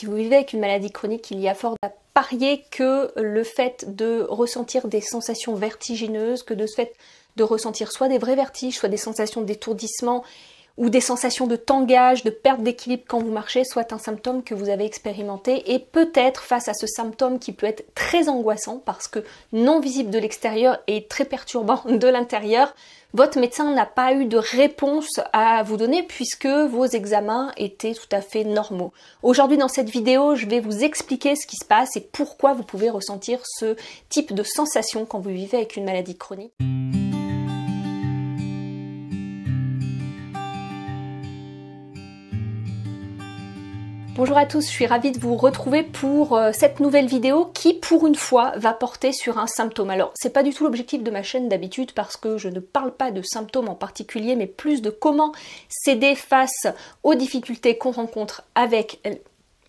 Si vous vivez avec une maladie chronique, il y a fort à parier que le fait de ressentir des sensations vertigineuses, que de ce fait de ressentir soit des vrais vertiges, soit des sensations d'étourdissement ou des sensations de tangage, de perte d'équilibre quand vous marchez, soit un symptôme que vous avez expérimenté. Et peut-être face à ce symptôme qui peut être très angoissant parce que non visible de l'extérieur et très perturbant de l'intérieur, votre médecin n'a pas eu de réponse à vous donner puisque vos examens étaient tout à fait normaux. Aujourd'hui dans cette vidéo, je vais vous expliquer ce qui se passe et pourquoi vous pouvez ressentir ce type de sensation quand vous vivez avec une maladie chronique. Bonjour à tous, je suis ravie de vous retrouver pour cette nouvelle vidéo qui, pour une fois, va porter sur un symptôme. Alors, c'est pas du tout l'objectif de ma chaîne d'habitude parce que je ne parle pas de symptômes en particulier, mais plus de comment s'aider face aux difficultés qu'on rencontre avec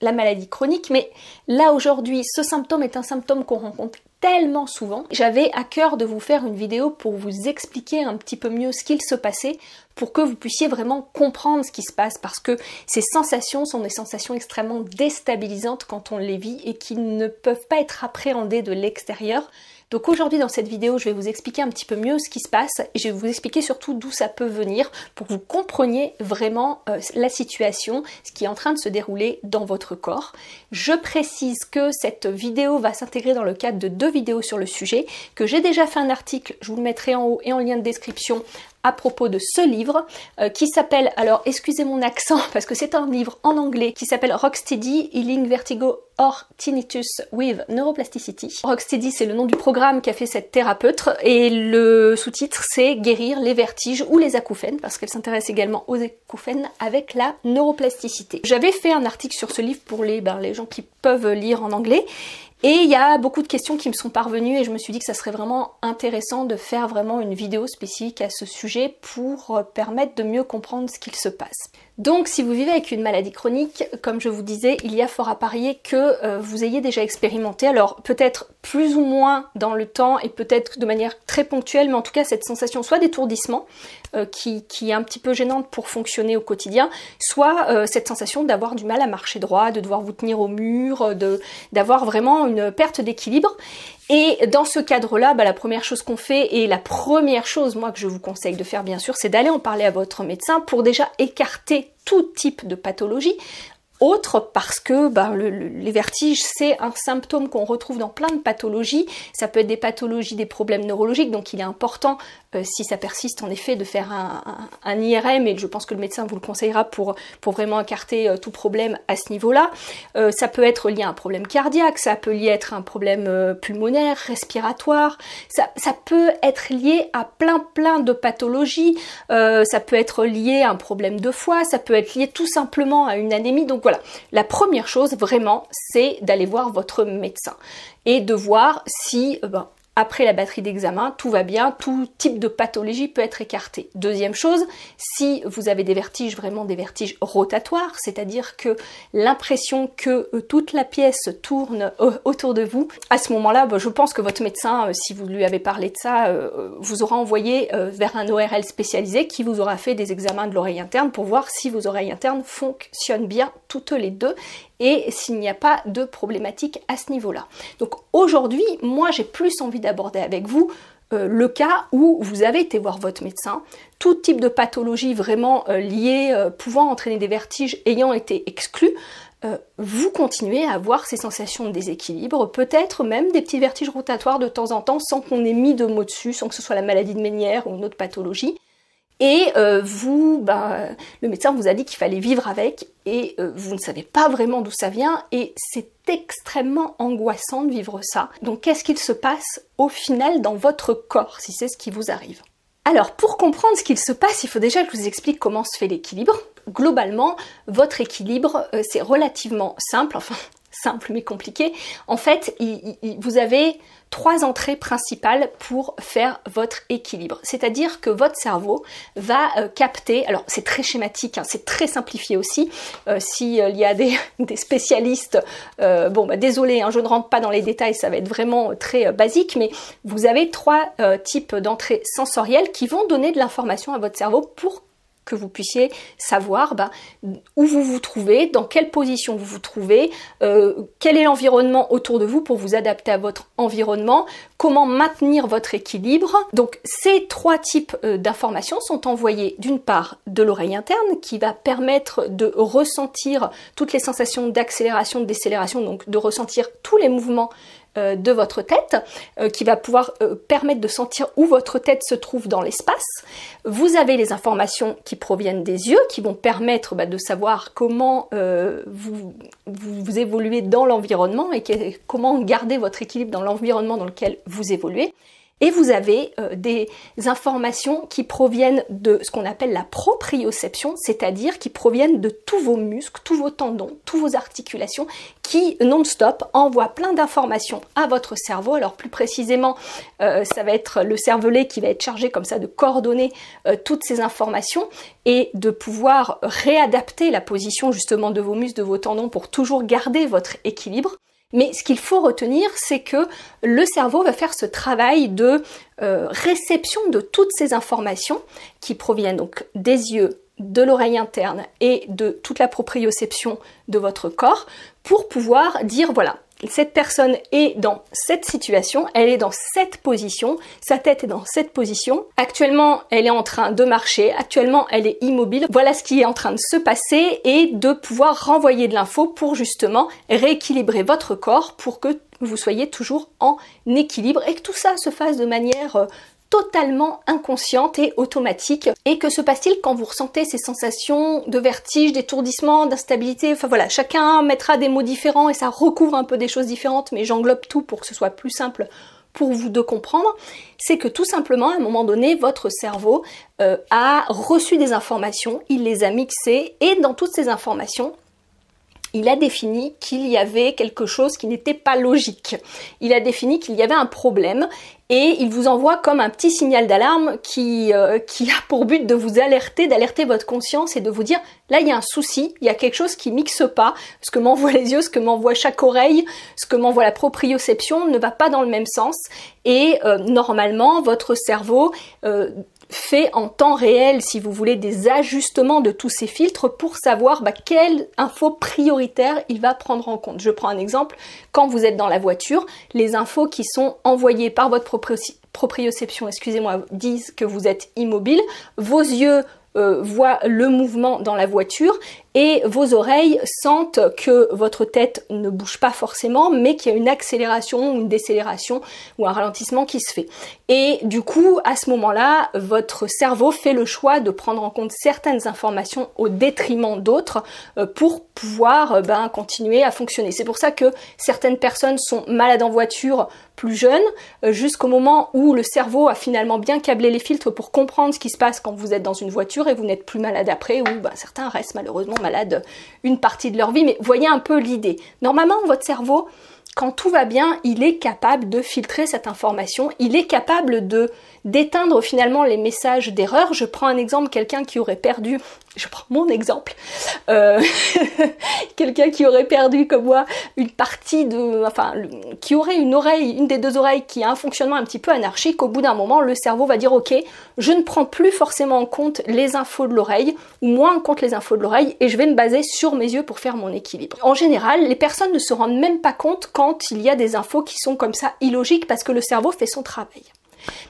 la maladie chronique. Mais là, aujourd'hui, ce symptôme est un symptôme qu'on rencontre tellement souvent. J'avais à cœur de vous faire une vidéo pour vous expliquer un petit peu mieux ce qu'il se passait, pour que vous puissiez vraiment comprendre ce qui se passe, parce que ces sensations sont des sensations extrêmement déstabilisantes quand on les vit et qui ne peuvent pas être appréhendées de l'extérieur. Donc aujourd'hui dans cette vidéo, je vais vous expliquer un petit peu mieux ce qui se passe et je vais vous expliquer surtout d'où ça peut venir pour que vous compreniez vraiment la situation, ce qui est en train de se dérouler dans votre corps. Je précise que cette vidéo va s'intégrer dans le cadre de 2 vidéos sur le sujet, que j'ai déjà fait un article, je vous le mettrai en haut et en lien de description, à propos de ce livre qui s'appelle, alors excusez mon accent parce que c'est un livre en anglais qui s'appelle Rocksteady, Healing Vertigo or Tinnitus with Neuroplasticity. Rocksteady, c'est le nom du programme qu'a fait cette thérapeute et le sous-titre c'est Guérir les vertiges ou les acouphènes parce qu'elle s'intéresse également aux acouphènes avec la neuroplasticité. J'avais fait un article sur ce livre pour les gens qui peuvent lire en anglais. Et il y a beaucoup de questions qui me sont parvenues et je me suis dit que ça serait vraiment intéressant de faire vraiment une vidéo spécifique à ce sujet pour permettre de mieux comprendre ce qu'il se passe. Donc si vous vivez avec une maladie chronique, comme je vous disais, il y a fort à parier que vous ayez déjà expérimenté, alors peut-être plus ou moins dans le temps et peut-être de manière très ponctuelle, mais en tout cas cette sensation soit d'étourdissement, qui est un petit peu gênante pour fonctionner au quotidien, soit cette sensation d'avoir du mal à marcher droit, de devoir vous tenir au mur, d'avoir vraiment une perte d'équilibre. Et dans ce cadre-là, la première chose qu'on fait, et la première chose moi que je vous conseille de faire bien sûr, c'est d'aller en parler à votre médecin pour déjà écarter tout type de pathologie. Autre parce que les vertiges, c'est un symptôme qu'on retrouve dans plein de pathologies. Ça peut être des pathologies, des problèmes neurologiques, donc il est important, si ça persiste en effet, de faire un IRM, et je pense que le médecin vous le conseillera pour vraiment écarter tout problème à ce niveau-là. Ça peut être lié à un problème cardiaque, ça peut être un problème pulmonaire, respiratoire, ça peut être lié à plein de pathologies, ça peut être lié à un problème de foie, ça peut être lié tout simplement à une anémie, donc voilà. La première chose vraiment, c'est d'aller voir votre médecin et de voir si après la batterie d'examen, tout va bien, tout type de pathologie peut être écarté. Deuxième chose, si vous avez des vertiges, vraiment des vertiges rotatoires, c'est-à-dire que l'impression que toute la pièce tourne autour de vous, à ce moment-là, je pense que votre médecin, si vous lui avez parlé de ça, vous aura envoyé vers un ORL spécialisé qui vous aura fait des examens de l'oreille interne pour voir si vos oreilles internes fonctionnent bien toutes les deux et s'il n'y a pas de problématique à ce niveau-là. Donc aujourd'hui, moi j'ai plus envie d'aborder avec vous le cas où vous avez été voir votre médecin, tout type de pathologie vraiment liée, pouvant entraîner des vertiges ayant été exclus, vous continuez à avoir ces sensations de déséquilibre, peut-être même des petits vertiges rotatoires de temps en temps sans qu'on ait mis de mots dessus, sans que ce soit la maladie de Ménière ou une autre pathologie. Et le médecin vous a dit qu'il fallait vivre avec et vous ne savez pas vraiment d'où ça vient et c'est extrêmement angoissant de vivre ça. Donc qu'est-ce qu'il se passe au final dans votre corps si c'est ce qui vous arrive? Alors pour comprendre ce qu'il se passe, il faut déjà que je vous explique comment se fait l'équilibre. Globalement, votre équilibre c'est relativement simple, enfin simple mais compliqué. En fait, vous avez 3 entrées principales pour faire votre équilibre. C'est-à-dire que votre cerveau va capter, alors c'est très schématique, hein, c'est très simplifié aussi, s'il y a des spécialistes, désolé, hein, je ne rentre pas dans les détails, ça va être vraiment très basique, mais vous avez 3 types d'entrées sensorielles qui vont donner de l'information à votre cerveau pour que vous puissiez savoir où vous vous trouvez, dans quelle position vous vous trouvez, quel est l'environnement autour de vous pour vous adapter à votre environnement, comment maintenir votre équilibre. Donc ces 3 types d'informations sont envoyées d'une part de l'oreille interne qui va permettre de ressentir toutes les sensations d'accélération, de décélération, donc de ressentir tous les mouvements de votre tête, qui va pouvoir permettre de sentir où votre tête se trouve dans l'espace. Vous avez les informations qui proviennent des yeux, qui vont permettre de savoir comment vous évoluez dans l'environnement et comment garder votre équilibre dans l'environnement dans lequel vous évoluez. Et vous avez des informations qui proviennent de ce qu'on appelle la proprioception, c'est-à-dire qui proviennent de tous vos muscles, tous vos tendons, tous vos articulations, qui non-stop envoient plein d'informations à votre cerveau. Alors plus précisément, ça va être le cervelet qui va être chargé comme ça de coordonner toutes ces informations et de pouvoir réadapter la position justement de vos muscles, de vos tendons pour toujours garder votre équilibre. Mais ce qu'il faut retenir, c'est que le cerveau va faire ce travail de réception de toutes ces informations qui proviennent donc des yeux, de l'oreille interne et de toute la proprioception de votre corps pour pouvoir dire voilà, cette personne est dans cette situation, elle est dans cette position, sa tête est dans cette position, actuellement elle est en train de marcher, actuellement elle est immobile, voilà ce qui est en train de se passer et de pouvoir renvoyer de l'info pour justement rééquilibrer votre corps pour que vous soyez toujours en équilibre et que tout ça se fasse de manière totalement inconsciente et automatique. Et que se passe-t-il quand vous ressentez ces sensations de vertige, d'étourdissement, d'instabilité? Enfin voilà, chacun mettra des mots différents et ça recouvre un peu des choses différentes, mais j'englobe tout pour que ce soit plus simple pour vous de comprendre. C'est que tout simplement, à un moment donné, votre cerveau a reçu des informations, il les a mixées et dans toutes ces informations, il a défini qu'il y avait quelque chose qui n'était pas logique. Il a défini qu'il y avait un problème et il vous envoie comme un petit signal d'alarme qui a pour but de vous alerter, d'alerter votre conscience et de vous dire là il y a un souci, il y a quelque chose qui mixe pas, ce que m'envoient les yeux, ce que m'envoie chaque oreille, ce que m'envoie la proprioception ne va pas dans le même sens et normalement votre cerveau fait en temps réel, si vous voulez, des ajustements de tous ces filtres pour savoir quelle info prioritaire il va prendre en compte. Je prends un exemple, quand vous êtes dans la voiture, les infos qui sont envoyées par votre proprioception, excusez-moi, disent que vous êtes immobile, vos yeux voient le mouvement dans la voiture et vos oreilles sentent que votre tête ne bouge pas forcément mais qu'il y a une accélération, une décélération ou un ralentissement qui se fait. Et du coup, à ce moment-là, votre cerveau fait le choix de prendre en compte certaines informations au détriment d'autres pour pouvoir continuer à fonctionner. C'est pour ça que certaines personnes sont malades en voiture plus jeunes, jusqu'au moment où le cerveau a finalement bien câblé les filtres pour comprendre ce qui se passe quand vous êtes dans une voiture et vous n'êtes plus malade après, ou certains restent malheureusement malades une partie de leur vie, mais voyez un peu l'idée. Normalement, votre cerveau, quand tout va bien, il est capable de filtrer cette information, il est capable d'éteindre finalement les messages d'erreur. Je prends un exemple, quelqu'un qui aurait perdu, je prends mon exemple, quelqu'un qui aurait perdu comme moi une partie qui aurait une oreille, une des deux oreilles qui a un fonctionnement un petit peu anarchique, au bout d'un moment, le cerveau va dire ok, je ne prends plus forcément en compte les infos de l'oreille, ou moins en compte les infos de l'oreille, et je vais me baser sur mes yeux pour faire mon équilibre. En général, les personnes ne se rendent même pas compte quand il y a des infos qui sont comme ça illogiques parce que le cerveau fait son travail.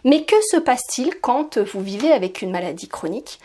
Mais que se passe-t-il quand vous vivez avec une maladie chronique?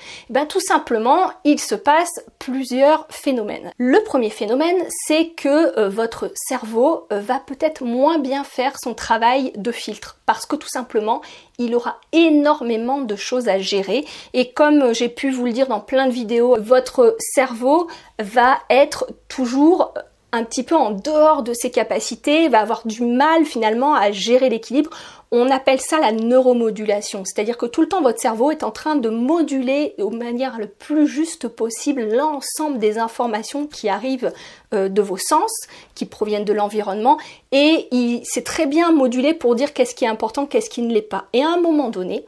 Tout simplement, il se passe plusieurs phénomènes. Le premier phénomène, c'est que votre cerveau va peut-être moins bien faire son travail de filtre parce que tout simplement, il aura énormément de choses à gérer et comme j'ai pu vous le dire dans plein de vidéos, votre cerveau va être toujours un petit peu en dehors de ses capacités, va avoir du mal finalement à gérer l'équilibre. On appelle ça la neuromodulation, c'est-à-dire que tout le temps votre cerveau est en train de moduler de manière le plus juste possible l'ensemble des informations qui arrivent de vos sens, qui proviennent de l'environnement, et il sait très bien moduler pour dire qu'est-ce qui est important, qu'est-ce qui ne l'est pas. Et à un moment donné,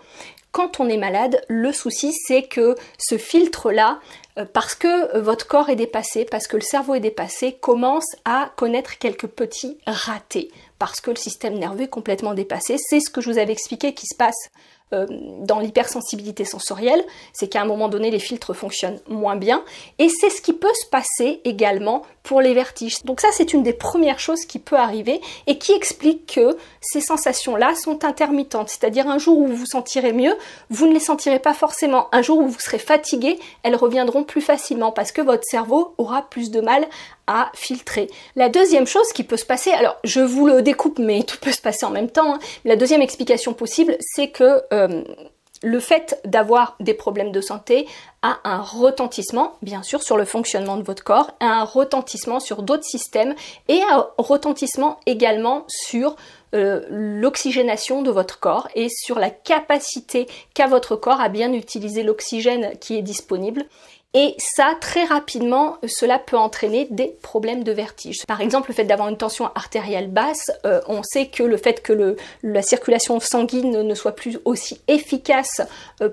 quand on est malade, le souci c'est que ce filtre-là, parce que votre corps est dépassé, parce que le cerveau est dépassé, commence à connaître quelques petits ratés, parce que le système nerveux est complètement dépassé. C'est ce que je vous avais expliqué qui se passe dans l'hypersensibilité sensorielle, c'est qu'à un moment donné les filtres fonctionnent moins bien, et c'est ce qui peut se passer également pour les vertiges. Donc ça c'est une des premières choses qui peut arriver et qui explique que ces sensations-là sont intermittentes, c'est-à-dire un jour où vous vous sentirez mieux, vous ne les sentirez pas forcément. Un jour où vous serez fatigué, elles reviendront plus facilement parce que votre cerveau aura plus de mal à filtrer. La deuxième chose qui peut se passer, alors je vous le découpe mais tout peut se passer en même temps, hein. La deuxième explication possible, c'est que le fait d'avoir des problèmes de santé a un retentissement, bien sûr, sur le fonctionnement de votre corps, un retentissement sur d'autres systèmes et un retentissement également sur l'oxygénation de votre corps et sur la capacité qu'a votre corps à bien utiliser l'oxygène qui est disponible. Et ça, très rapidement, cela peut entraîner des problèmes de vertige. Par exemple, le fait d'avoir une tension artérielle basse, on sait que le fait que la circulation sanguine ne soit plus aussi efficace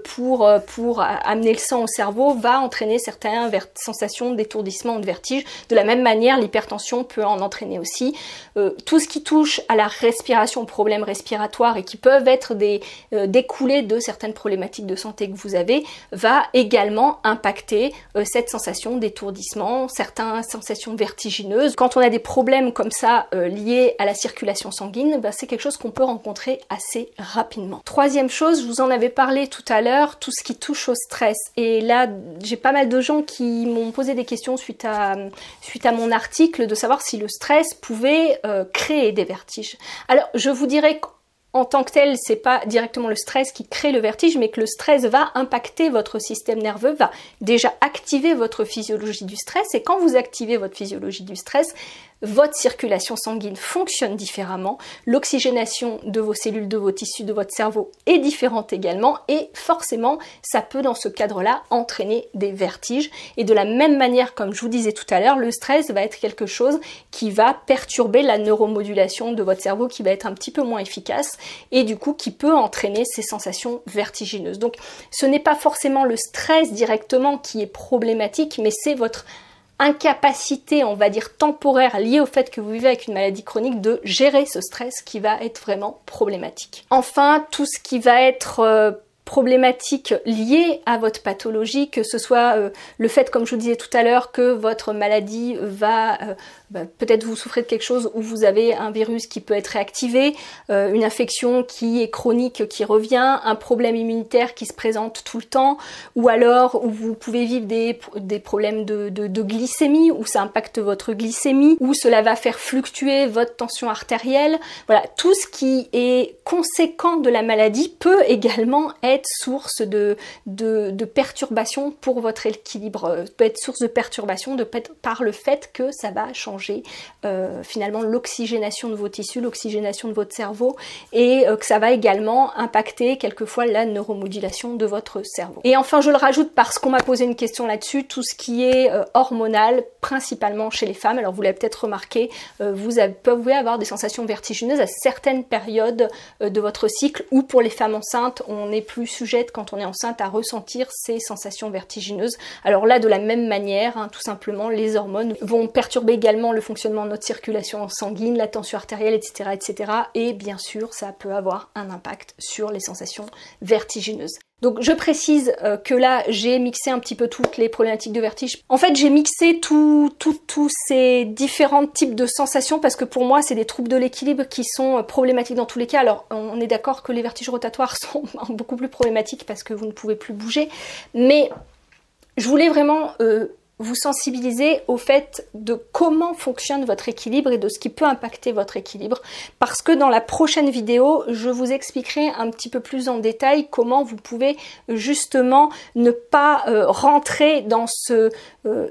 pour amener le sang au cerveau va entraîner certaines sensations d'étourdissement ou de vertige. De la même manière, l'hypertension peut en entraîner aussi. Tout ce qui touche à la respiration, problèmes respiratoires et qui peuvent être découlés de certaines problématiques de santé que vous avez, va également impacter cette sensation d'étourdissement, certaines sensations vertigineuses. Quand on a des problèmes comme ça liés à la circulation sanguine, c'est quelque chose qu'on peut rencontrer assez rapidement. Troisième chose, je vous en avais parlé tout à l'heure, tout ce qui touche au stress. Et là, j'ai pas mal de gens qui m'ont posé des questions suite à mon article de savoir si le stress pouvait créer des vertiges. Alors, je vous dirais en tant que tel, c'est pas directement le stress qui crée le vertige, mais que le stress va impacter votre système nerveux, va déjà activer votre physiologie du stress, et quand vous activez votre physiologie du stress, votre circulation sanguine fonctionne différemment, l'oxygénation de vos cellules, de vos tissus, de votre cerveau est différente également, et forcément, ça peut dans ce cadre-là entraîner des vertiges. Et de la même manière, comme je vous disais tout à l'heure, le stress va être quelque chose qui va perturber la neuromodulation de votre cerveau, qui va être un petit peu moins efficace, et du coup qui peut entraîner ces sensations vertigineuses. Donc ce n'est pas forcément le stress directement qui est problématique, mais c'est votre incapacité, on va dire temporaire, liée au fait que vous vivez avec une maladie chronique, de gérer ce stress qui va être vraiment problématique. Enfin, tout ce qui va être problématique liée à votre pathologie, que ce soit le fait, comme je vous disais tout à l'heure, que votre maladie va peut-être vous souffrez de quelque chose où vous avez un virus qui peut être réactivé, une infection qui est chronique qui revient, un problème immunitaire qui se présente tout le temps, ou alors où vous pouvez vivre des problèmes de glycémie, où ça impacte votre glycémie, où cela va faire fluctuer votre tension artérielle. Voilà, tout ce qui est conséquent de la maladie peut également être source de perturbation pour votre équilibre, peut être source de perturbation par le fait que ça va changer finalement l'oxygénation de vos tissus, l'oxygénation de votre cerveau, et que ça va également impacter quelquefois la neuromodulation de votre cerveau. Et enfin, je le rajoute parce qu'on m'a posé une question là-dessus, tout ce qui est hormonal, principalement chez les femmes. Alors vous l'avez peut-être remarqué, vous pouvez avoir des sensations vertigineuses à certaines périodes de votre cycle, ou pour les femmes enceintes, on est plus sujette quand on est enceinte à ressentir ces sensations vertigineuses. Alors là, de la même manière, hein, tout simplement, les hormones vont perturber également le fonctionnement de notre circulation sanguine, la tension artérielle, etc., etc. Et bien sûr, ça peut avoir un impact sur les sensations vertigineuses. Donc je précise que là j'ai mixé un petit peu toutes les problématiques de vertige. En fait j'ai mixé tous ces différents types de sensations parce que pour moi c'est des troubles de l'équilibre qui sont problématiques dans tous les cas. Alors on est d'accord que les vertiges rotatoires sont beaucoup plus problématiques parce que vous ne pouvez plus bouger, mais je voulais vraiment vous sensibiliser au fait de comment fonctionne votre équilibre et de ce qui peut impacter votre équilibre, parce que dans la prochaine vidéo, je vous expliquerai un petit peu plus en détail comment vous pouvez justement ne pas rentrer dans ce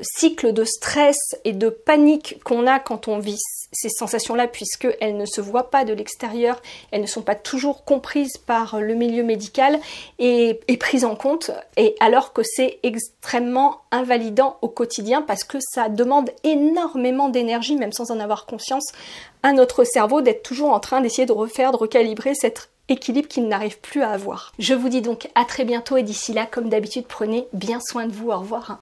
cycle de stress et de panique qu'on a quand on vit ces sensations-là, puisqu'elles ne se voient pas de l'extérieur, elles ne sont pas toujours comprises par le milieu médical et prises en compte, et alors que c'est extrêmement invalidant au quotidien parce que ça demande énormément d'énergie, même sans en avoir conscience, à notre cerveau d'être toujours en train d'essayer de recalibrer cet équilibre qu'il n'arrive plus à avoir. Je vous dis donc à très bientôt et d'ici là, comme d'habitude, prenez bien soin de vous. Au revoir.